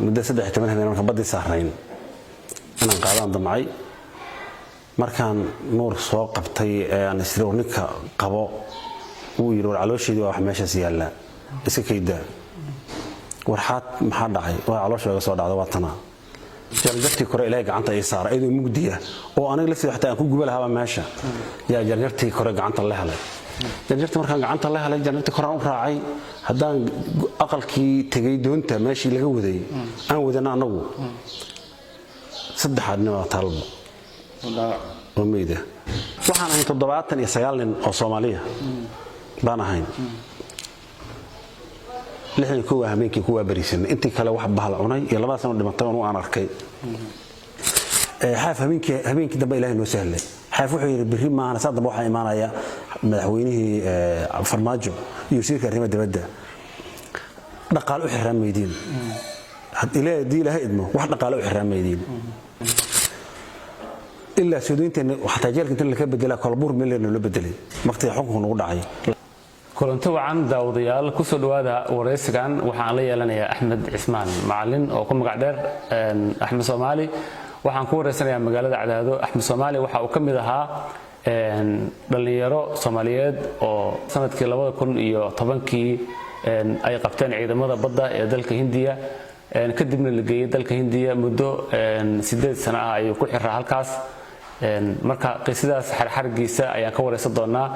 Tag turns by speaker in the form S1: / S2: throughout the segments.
S1: muddo 3 habeen markaan badii saarayn inaan qaadaan damcay markaan nuur soo qabtay aan isroornika qabo uu yiri caloosheedii waa wax meeshaas yaala iska kayda warxaad maxaa dhacay waa calooshooda soo dhacday waatana jarjartii kore ilaahay gacanta ay saaray idoo mugdiya oo aniga laftii xataa aan ku guba lahaa meesha yaa jarjartii kore gacanta la helay jarjartii markaan gacanta la helay jarjartii kore aan u raacay haddaan aqalkii tagay doonta meeshii laga waday aan wadana anagu saddexaadna waa talbo oo meeyda waxaan ahay 79 nin oo Soomaaliya baan ahayn lixdan kuwa habeenkii kuwa bariisan intii kale wax bahal cunay iyo 2 sano dhimatay oo aan arkay xaaf habeenkii dambe Ilaahay noo sahlay xaaf wuxuu yiri biri ma ana sadaba waxa iimaanaya madaxweynihii farmaajo iyo wasiirka arrimaha dibadda dhaqaale u xiraameydin had Ilaahay idmo wax dhaqaale u xiraameydin إلا سودينتين وحتى جالك أنت اللي كبدلا كالبور مليون ولا بدلي مقطع حكم ونقطعي.
S2: كلنت وعن داوديال كسر هذا ورئيس كان وحاليا لنا يا أحمد عثمان معلن أو كم قعدر أحمد صومالي وحنكون رئيسنا مقالة على هذا أحمد صومالي وحأكمل ذها دليرو صوماليات أو سنة كلا يكون طبعا كي أي قبتين عيد ماذا بدأ دلك هندية كدبنا اللي جاي دلك هندية مدة 6 سنة أي كل حرة هالكاس marka qisadaas xarxargiisa ayaan ka wareysan doonaa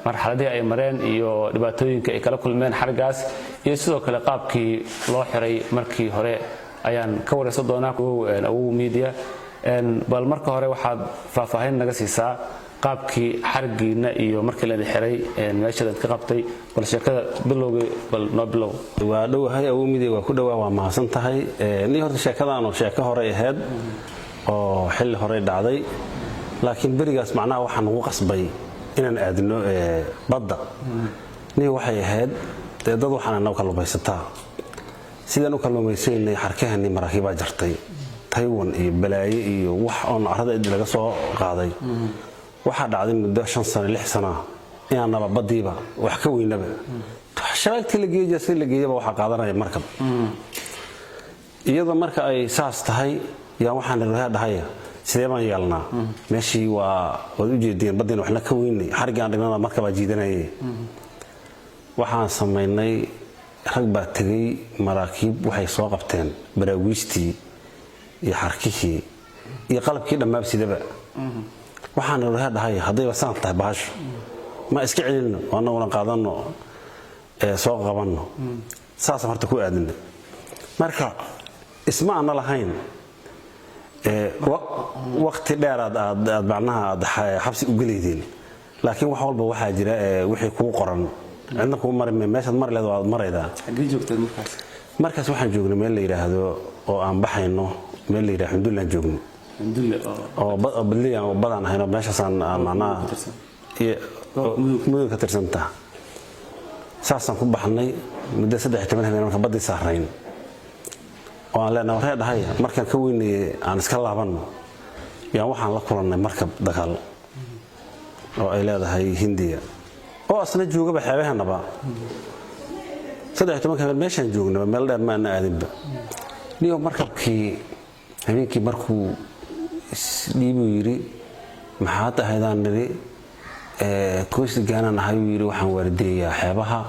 S2: marxaladii ay mareen iyo dhibaatooyinka ay kala kulmeen xargaas iyo sidoo kale qaabkii loo xiray markii hore ayaan ka wareysan doonaa oo media bal marka hore waxaad faahfaahin naga siisaa qaabkii xargiina iyo markii la xiray meesha ka qabtay bal sheekada bilowgii bal noo bilow
S1: waa dhawahay oo media waa ku dhawaa waa mahadsan tahay ni horta sheekadaan oo sheeko hore ahayd oo xilli hore dhacday laakiin barigaas macnaha waxaan ugu qasbay inaan aadno badda ni waxay ahayd dad waxaan anoo kalluumaysataa sidaan u kalluumaysaynay xarkahani maraakiib baa jartay Taiwan iyo balaaye iyo wax oo arada laga soo qaaday waxa dhacday muddo 5 sano 6 sano inaan naba badiiba wax ka weynaba shaqadii la geeyay si la geeyay waxa qaadanaya markab iyadoo marka ay saas tahay yaa waxaan dhahay sidee baan yeelnaa meeshii waa wad u jeedeen badina waxna ka weynay xarigaan dhignaa marka baa jiidanayay waxaan sameynay rag baa tagay maraakiib waxay soo qabteen baraawiistii iyo xarkihii iyo qalabkii dhammaab sidaba waxaan dhahay hadayba saan tahay baasho ma iska celino waana qaadano soo qabano saas horta ku aadna marka isma aan lahayn waqti dheer aad macnaha xabsi u galeedeen laakiin wax walba waxa jira wixii ku qoran cidna ku marin meeshaad mar leedo aad marayda
S2: xagee joogtay
S1: markaas waxaan joognay meel la yiraahdo oo aan baxayno meel la yiraahdo Alxamdulillah joogno oo badliya oo badan ahayno meeshaas aan macnaha muddo ka tirsanta saasan ku baxnay muddo 3 habeen markaan badii saarayn oo aan leenahay wareer dhahay markaan ka weynay aan iska laabano yaa waxaan la kulannay markab dagaal oo ay leedahay Hindiya oo asna joogaba xeebahanaba 3 habeen meeshan joogno meel dheer ma aadinba niyo markabkii habeenkii markuu dhiibu yiri maxaa tahaydaan niri koosti gaanaan ahay yiri waxaan waardiyaa xeebaha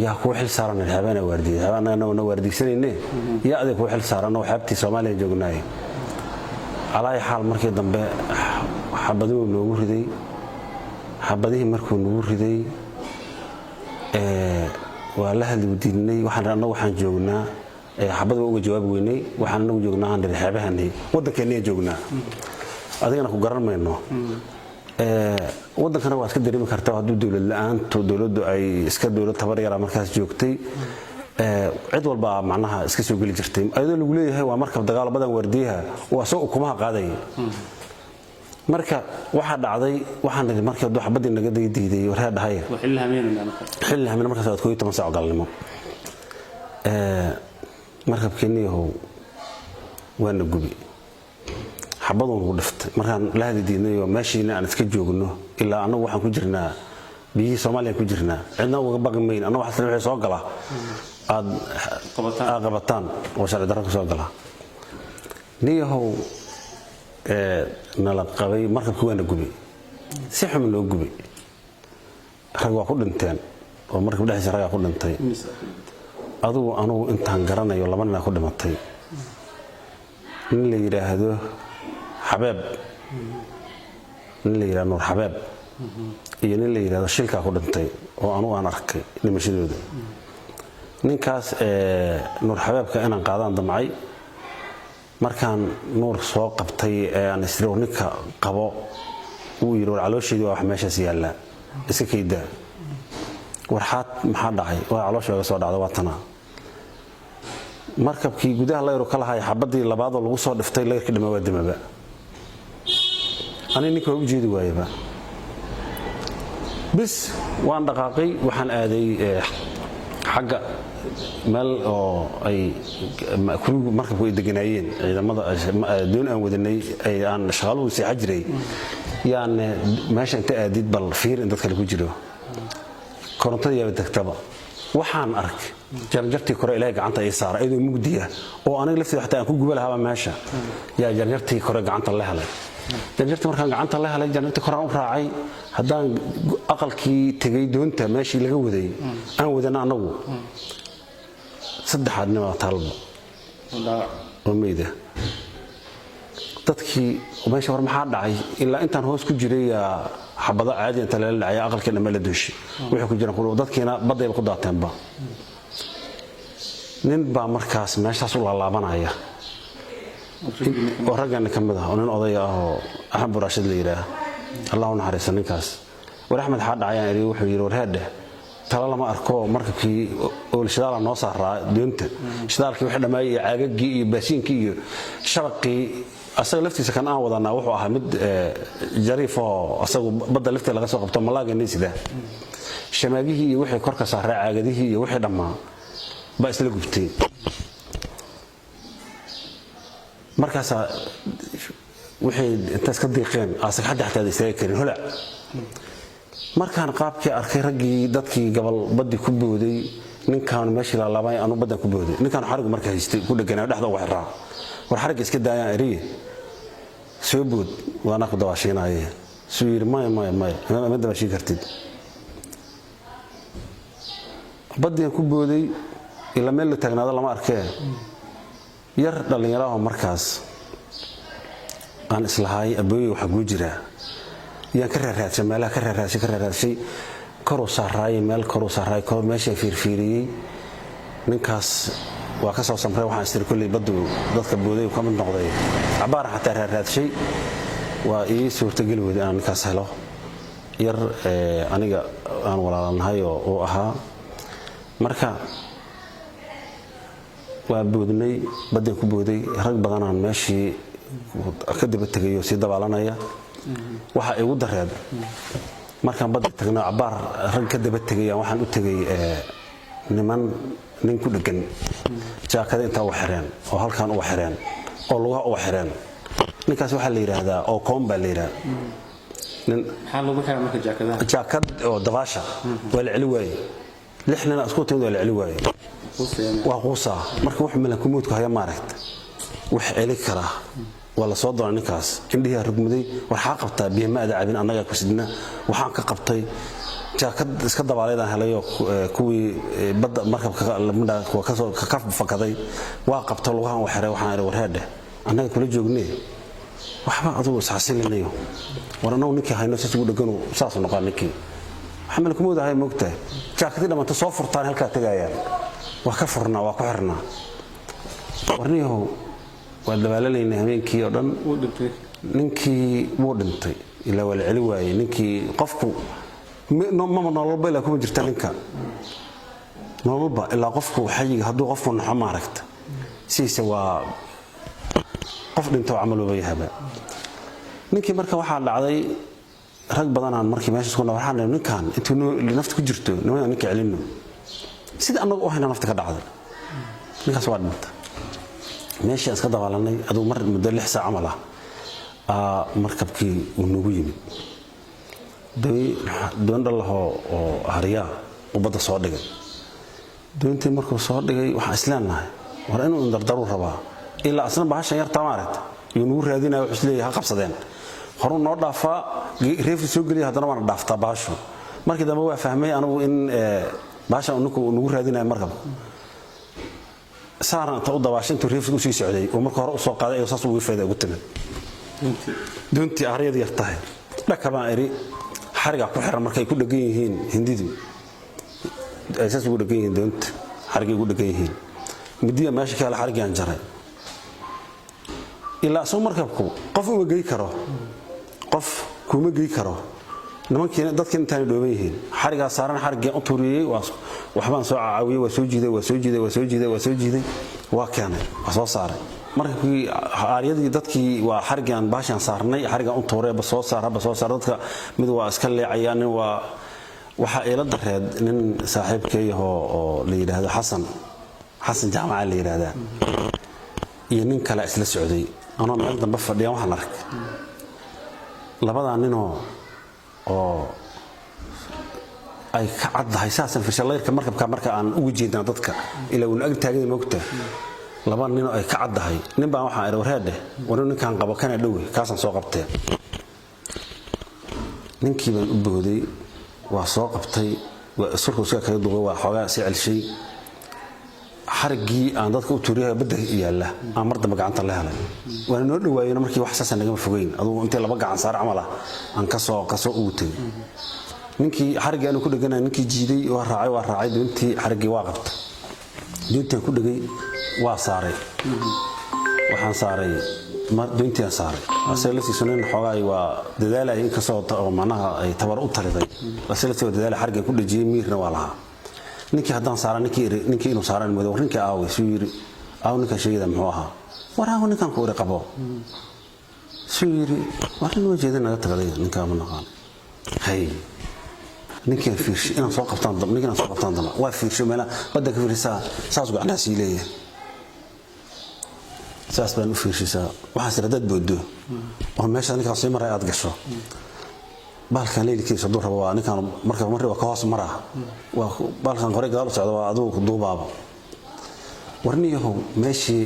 S1: يا كو حل سارنا الحبانة وردي حبانا أنا وردي سنين يا أذي كو حل سارنا وحبتي سومالي جوجناي على أي حال مركي ضمبه حبدوه نور ذي حبديه مركو نور ذي والله اللي بديني وحنا أنا وحنا جوجنا حبدوه وجه جواب ويني وحنا نو جوجنا عند الحبانة وده كنيه جوجنا أذي أنا كو قرر منه waddankana waa iska dareemi kartaa haddii dawlad la'aantu dawladdu ay iska dawlad tabar yar markaas joogtay cid walba macnaha iska soo gali jirtay ayadoo lagu leeyahay waa markab dagaal badan wardiyaha waa soo ukumaha qaaday marka waxa dhacday waxaan nidhi markii dad xabadii naga diiday waxa dhahay xilli hameen markaas aad 12 saac galnimo markabkeeniyo waana gubi xabadon ugu dhiftay markaan la hadidinayo meeshina aan iska joogno ilaa anagu waxaan ku jirnaa biyii Soomaaliya ku jirnaa cidna uga baqmayn anagu waxa wixii soo gala aad qabataan oo sharci darro ku soo gala niyahow nala qabay markabkii waana gubay si xum loo gubay rag waa ku dhinteen oo markab dhexdiisa ragaa ku dhintay anugu intaan garanayo 2 nin ku dhimatay nin la yiraahdo Xabeeb nin la yiraahdo Nuur Xabeeb iyo nin la yiraahdo Shilka ku dhintay oo anugu aan arkay nimashadooda ninkaas Nuur Xabeebka inaan qaadaan damcay markaan Nuur soo qabtay aan isroonika qabo uu yiri caloosheedu wax meeshaas yaala iska kayda warxaad maxaa dhacay waa calooshooda soo dhacday watana markabkii gudaha la yaro kala hay xabadii labaad oo lagu soo dhiftay leerkii dhamaa dimaba ani ninka u jeedi waayaba bis waan dhaqaaqay waxaan aaday xagga meel oo ay markabku ay deganaayeen ciidamada doon aan wadanay ay aan shaqaaluhu si xajray yaan meesha inta aadid bal fiir in dadka ku jiro korontada yaa degtaba waxaan arkay jarjartii kore ilaahay gacanta ay saaray ayadoo mugdiya oo aniga laftii xataa aan ku guba lahaa meesha yaa jarjartii kore gacanta la helay jarjartii markaan gacanta la helay jarjartii kore aan u raacay haddaan aqalkii tegay doonta meeshii laga waday aan wadana anagu saddexaad nin talba oo meeyda dadkii meesha war maxaa dhacay ilaa intaan hoos ku jiray xabada caadi inta la dhacay aqalkii dhamma la dooshi wuxuu ku jira dadkiina badayba ku daateenba nin baa markaas meeshaas u laalaabanaya oo raggan kamid ah oo nin oday ah oo Axmed Rashid la yiraahdo Allahu naxariisto ninkaas war Axmed xaa dhacayaan eri wuxuu yiri war heede tala lama arko markabkii oo shidaal noo saaraa doonta shidaalkii waxa dhamaayay caagagii iyo baashiinkii iyo shabaqii asaga laftiisa kan aan wadanaa wuxuu ahaa mid jariif oo asagu badda lafta laga soo qabto malaaga sida shamaagihii iyo wixii korka saaraa caagadihii iyo wixii dhamaa ba isla gubtay markaas wixii intaas ka diiqeen asag xataa isaga karin holac markaan qaabkii arkay ragii dadkii gobol baddi ku booday ninkan meeshii la laabay anu badda ku booday ninkan xarigu markaa haystay ku dhaganaa dhaxda uga xiraa war xarig iska daayaan eriye soo bood waana ku dawaashinaaye soo yiri ma dawaashin kartid baddi ku booday ila meel la taagnaado lama arkay yar dhalinyaro markaas aan islahay abooy waxa ku jira yaan ka raadsan meelaha ka raadsan koro saaray meel koro saaray koro meesha fiirfiiriyay ninkaas waa ka soo samray waxaan istir kulli baddu dadka booday ka mid noqday abaar xataa raadshay waa ii suurtagal weyd aan ka helo yar aniga aan walaalanahay oo ahaa marka waa boodnay badda ku booday rag badan aan meeshii ka daba tagayo si dabaalanaya waxa ay ugu dareed markaan badda tagno abaar rag ka daba tagay waxaan u tagay nin ku dhagan jaakada inta u xireen oo halkaan u xireen oo lugaha u xireen ninkaas waxa la yiraahdaa oo koomba la yiraahdaa nin
S2: xal lagu xiraa marka
S1: jaakad oo dabaasha wala cili way lixna isku timid wala cili way waa quusa marka wax meelan ku moodka haya maaragta wax cili kara wala soo doon ninkaas indhihi rugmaday waxa qabtaa biimaada cabin anaga ku sidna waxaan ka qabtay jaakad iska dabaaleedaan helayo kuwii badda markabka lamada kuwa ka soo ka fakaday waa qabto lugahan wax xiray waxaan warheede anaga kula joognay waxba adoo saxsilinayo warano ninkii hayno si ugu dhagano saas noqon ninkii xamal ku moodahay moogtay jaakadii dhamanta soo furtaan halka tagayaan wax ka furna waa ku xirna warniyo waa dabaalanayna habeenkii oo dhan ninkii wuu dhintay ilaa wala cili waayay ninkii qofku nololba ilaa kuma jirta ninka nololba ilaa qofku xayiga hadduu qofku naxo maaragta siisa waa qof dhinto camal oo yahay ninkii marka waxa dhacday rag badan aan markii meesha isku waxaan ninkan intuu nafta ku jirto ninka celino sida anagu oo hayna nafta ka dhacday ninkaas waa dhintay meesha iska dabaalanay aduu mar muddo 6 saac camal markabkii uu nagu yimid doon dhalaho oo hariya ubada soo dhigay doontii markuu soo dhigay waxaan islaanahay war inuu indardaru rabaa ilaa asna bahashan yar tamaarad iyo nugu raadinayo wuxuu isleeyahay ha qabsadeen horuu noo dhaafaa reefri soo geliya haddana waana dhaaftaa bahashu markii dambe waa fahmay anigu in bahashan nugu raadinayo markaba saaran inta u dabaashay intuu reefri u sii socday oo marka hore u soo qaaday ayuu saas ugu fayday ugu timid doontii aryad yar tahay dhaka baan iri xariga ku xiran markay ku dhagan yihiin hindidu ay saas ugu dhagan yihiin doonta xariga ugu dhagan yihiin midiya meesha kale xarigaan jaray ilaa soo markabku qof uma geey karo qof kuma geey karo nimankiina dadkii intaan dhooban yihiin xariga saaran xariga u tuuriyay waxbaan soo caawiyay waa soo jiiday waa keenay waa soo saaray markii aaryadii dadkii waa xarigan baashan saarnay xarigan u tuuray ba soo saar dadka mid waa iska leecayaan waa waxa ila dareed nin saaxiibkay oo la yiraahdo xasan jaamaca la yiraahdaa iyo nin kale isla socday ana meel dambe fadhiyan waxaan arkay labada nin oo ay ka caddahay saasan firshalayirka marka aan ugu jeedna dadka ilaa uu ag taagay moogta laba nin ay ka caddahay nin baa waxaan iri wareede ninkan qabo kana dhow kaasan soo qabtay ninkii baan u booday waa soo qabtay waa surku iska kaga duubay waa xoogaa si celshay xarigii aan dadka u tuuriyay badda yaala aan mar dambe gacanta la helay waan noo dhawaayeen markii wax saasan naga fogeyn aduu intii laba gacan saar camal ah aan ka soo ugu tagay ninkii xarigii aan ku dhaganay ninkii jiiday waa raacay doontii xarigii waa qabtay doontii ku dhagay waa saaray waxaan saaray doontii aan saaray asal si sunan xoogay waa dadaalay in ka soo tago macnaha ay tabar u taliday asal si dadaalay xarigii ku dhajiyay miirna waa lahaa ninkii haddaan saaran ninkii inuu saaran muddo ninkii aaway suu yiri ninka sheegada muxuu ahaa waraago ninkan ku qabo suu yiri waxaan u jeedin naga tagaday ninka ma naqaan hay ninkii fiirsh inaan soo qabtaan dama waa fiirsho meela badda ka fiirsaa saas gacnaha sii leeyahay saas baan u fiirshisaa waxaan siradad boodo oo meesha ninka soo maray aad gasho balkan leelkiisa duu rabo waa ninkan marka waa ka hoos maraa waa balkan qore gaal socdo waa aduu ku duubaaba warniyahu meeshii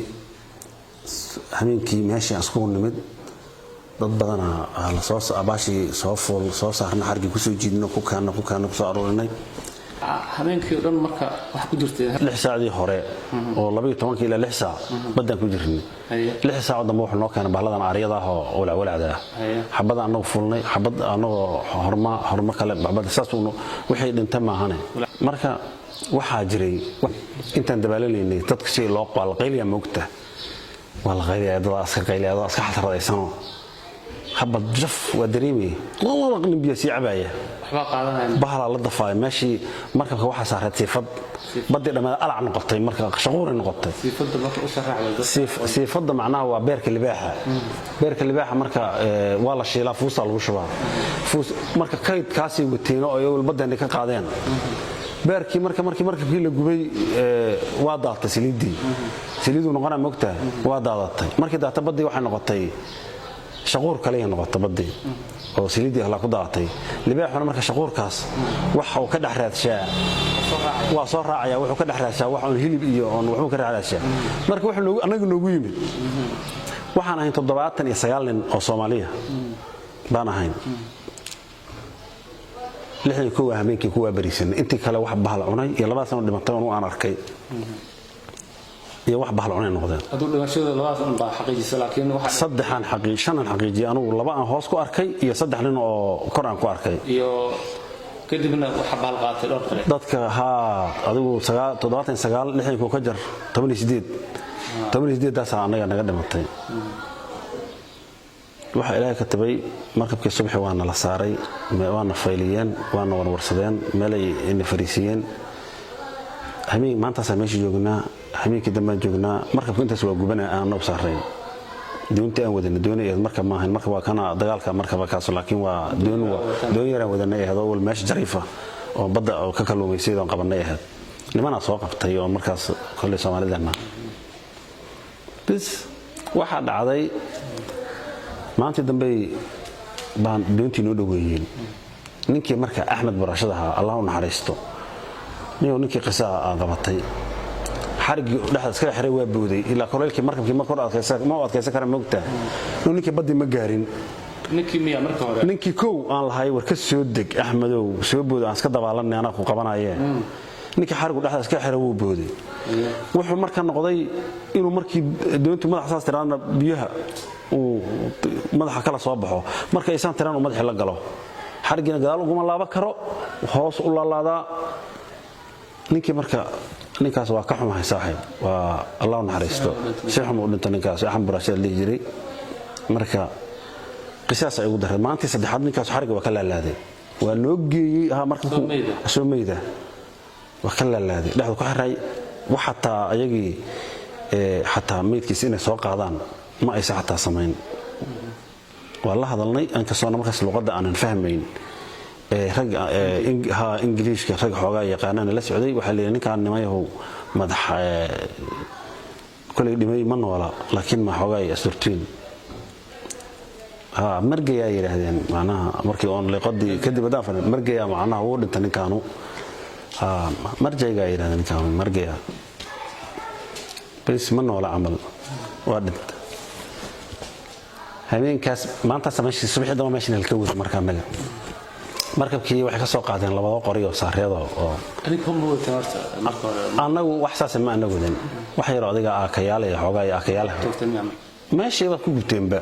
S1: habeenkii meeshii asku nimid dad badan la soo abaashi soo saarna xargi ku soo jiidno ku kaana ku soo aruurinay
S2: habeenkii dhan marka wax ku jirtay
S1: 6 saacadii hore oo 12 ilaa 6 saac badan ku jirnay 6 saac dambe wax noo keenay bahladan aariyada ah oo walacada xabada anagu fulnay xabad anagu horma kale baxbada saas wixii dhintay ma ahane marka waxa jiray intaan dabaalanaynay dadka si loo qaal qayliya moogta wala qayliya dad aska xaradaysan habad jaf wadareemi والله قلبي بيسي عبايه
S2: waxba qaadanayna
S1: bahla la dafay meeshii marka waxa saaray siifad badii dhamaad alac noqotay marka shaqoor noqotay
S2: siifada marka u sharaxday
S1: siifada macnaha waa beerka libaaxa marka waa la shiilaa fuusa lagu shubaa marka kayd kaasi wateeno oo badana ka qaadeen beerkii markii la gubay waa daatay saliidu noqona moogtaa waa daadatay markii daata badii waxay noqotay shaqoor kale noqotay badii oo saliidii la ku daatay libaaxuna marka shaqoorkaas waxa uu ka dhaxraadshaa waa soo raacaya wuxuu ka dhaxraadshaa wax uu hilib iyo wuxuu ka raacdaa marka wuxuu anagu noogu yimid waxaan ahayn 79 nin oo Soomaaliya baan ahayn lixdan kuwa habeenkii kuwa bariisan intii kale wax bahal cunay iyo laba sano dhimatay oo aan arkay iyo wax bahal cunay noqdeen
S2: aduu dhimashada labadaas un baa xaqiijisay laakiin waxa
S1: saddexan xaqiijiyay anigu laba aan hoos ku arkay iyo saddex nin oo kor aan ku arkay
S2: iyo kadibna waxa bahal qaatay dhowr kale
S1: dadka adigu 79 lixdan ka jar 18 daas anaga naga dhimatay waxa ilaahay ka tabay markabkii subax waana la saaray waana fayliyeen waana warwarsadeen meelay in fariisiyeen habeen maanta sameeyo joognaa habeenkii dambe joognaa markabka intaas waa gubanaa aan u saarayn doonta aan wadana doonayay marka ma ahayn marka waa kana dagaalka markaba kaas laakiin waa doon yar aan wadanay ahdo wal meesh jariifa oo badda oo ka kalluumaysid oo qabanay ahad nimana soo qabtay oo markaas kulli Soomaalidana bis waxa dhacday maanta dambe baan doontii noo dhaweeyeen ninkii marka Axmed Barashadaha Allah u naxariisto ninkii qisaa aan qabatay xarigii dhexda iska xiray waa booday ilaa koleelkii markabkii ma kor adkaysan kara moogta ninkii baddi ma gaarin ninkii kow aan lahay war ka soo deg axmedow soo booda aan iska dabaalanay anaa ku qabanayeen ninkii xarigu dhexda iska xiray wuu booday wuxuu marka noqday inuu markii doontu madax saas tiraana biyaha uu madaxa kala soo baxo marka aysan tiraan uu madaxa la galo xarigiina gadaal uguma laaba karo hoos u laalaadaa ninkii marka ninkaas waa ka xumahay saaxiib waa Allah naxariisto si xum u dhinta ninkaas axan burashad la jiray marka qisaas ay ugu daray maanta saddexaad ninkaas xariga waa ka laalaaday waa loo geeyay marka soo meeyda waa ka laalaaday dhexda ku xiray waxa ayagii xataa meedkiisa inay soo qaadaan ma aysan xataa samayn والله hadalnay aan ka soo markaas luqadda aan fahmayn rag ingiriiska rag xoogaa yaqaanana la socday waxa leeyahay ninkaan nimayahow madax kulay dhimay ma noola laakiin ma xoogaa ay asturtiin margaya yiraahdeen macnaha markii on liqadii kadib daafan margaya macnaha uu dhinta ninkaanu marjayga yiraahdeen ninkaan margaya bas ma noola amal waa dhinta habeenkaas maanta sameeyay subaxii dama meeshan halka wada markaa meel markabkii waxay ka soo qaadeen labada qori oo saareedo oo anagu wax saas ma anagu wadin wax yar adiga akayaal ee xogaa akayaal meeshii waa ku gubteenba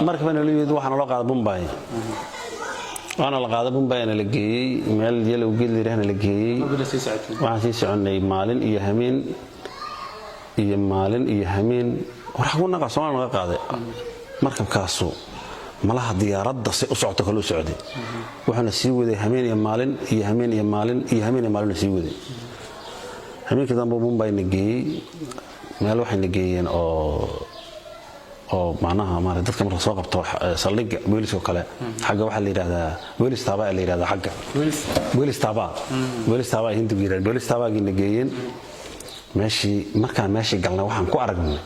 S1: markabana la yimid waxaan loo qaaday Bombay waana la qaaday Bombay ana la geeyay meel yellow geel leeyahay la geeyay waxaan sii soconay maalin iyo hameen waxaana ka soo naga qaaday markabkaasu malaha diyaaradda si u socoto kala socday waxaana sii waday hameen iyo maalin sii waday hameenkii dambe Bombay nageeyay meel waxay nageeyeen oo macnaha maaray dadka marka soo qabto saldhigga booliska kale xagga waxa la yiraahdaa boolis taaba la yiraahdaa xagga boolis taaba hindu giiraan boolis taaba nageeyeen meeshii markaan meeshii galnay waxaan ku aragnay